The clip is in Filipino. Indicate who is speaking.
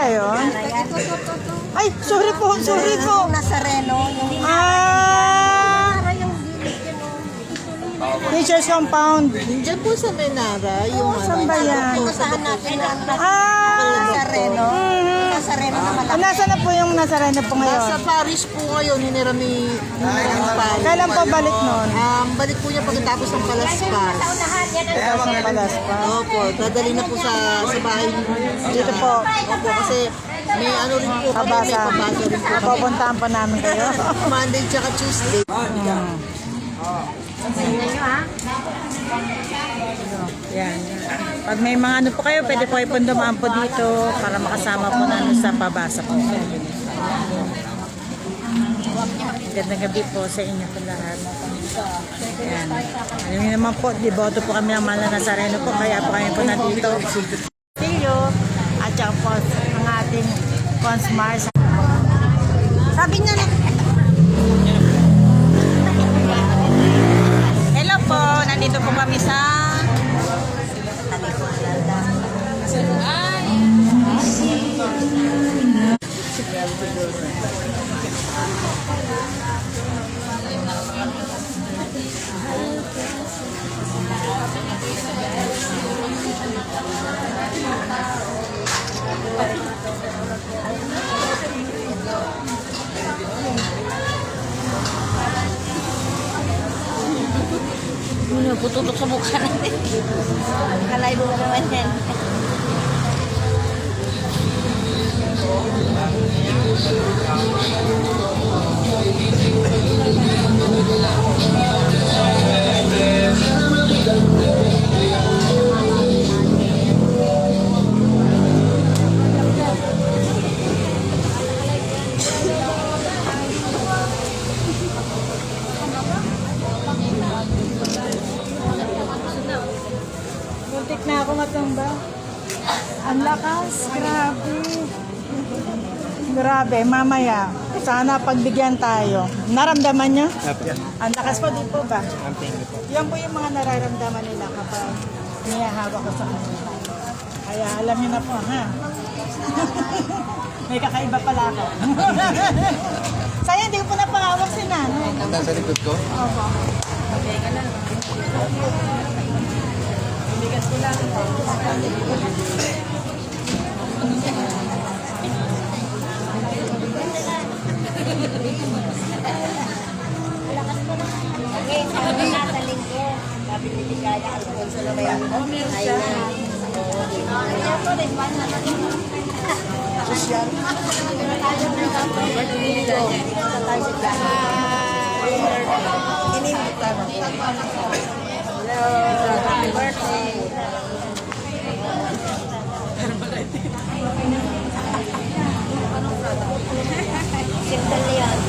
Speaker 1: yun? Ay, sorry po, sorry po.
Speaker 2: Nazareno, yung
Speaker 1: Yung Nature's Compound.
Speaker 2: Diyan po sa Menara, yung
Speaker 1: Saan ba yan?
Speaker 2: Pupuntahan natin ang
Speaker 1: Nazareno.
Speaker 2: Nazareno na malaki.
Speaker 1: Nasaan na po yung Nazareno po ngayon?
Speaker 2: Sa Paris po ngayon, hinira ni Paris.
Speaker 1: Kailan po balik nun?
Speaker 2: Balik po niya pagkatapos ng Palaspas.
Speaker 1: Tapos ng Palaspa.
Speaker 2: Opo, dadali na po sa bahay
Speaker 1: Dito po.
Speaker 2: Opo, kasi may ano rin po kami, may
Speaker 1: Pabasa.
Speaker 2: pabasa rin po kami.
Speaker 1: Pupuntahan pa namin kayo.
Speaker 2: Monday tsaka Tuesday.
Speaker 1: Yan. Pag may mga ano po kayo, pwede po kayo dumaan po dito para makasama po namin sa pabasa po. Gandang gabi po sa inyo po lahat. Yan. Alam niyo naman po, diboto po kami ng Mahal na Nazareno po, kaya po kami po nandito. Silyo, at saka po ang ating Consmars.
Speaker 2: Sabi niya na,
Speaker 1: Hello po, nandito po kami sa
Speaker 2: pututok sa mukha natin. Kalay mo naman yan.
Speaker 1: muntik na ako matumba. Ang lakas, grabe. Grabe, mamaya. Sana pagbigyan tayo. Naramdaman niyo? Ang lakas po, di po ba? Yan po yung mga nararamdaman nila kapag niyahawak ko sa kanila. Kaya alam niyo na po, ha? May kakaiba pala ako. Sayang, hindi ko po napahawak si nanay.
Speaker 3: Handa sa likod ko?
Speaker 1: Opo. Bigas ko lang.
Speaker 2: Okay, sabi nasa linggo. Sabi ni Tigaya, Alfonso na ba yan? Ayun. Ayan po rin, paano na Social. Inimbita mo. Hello. Happy birthday. Simple na yan.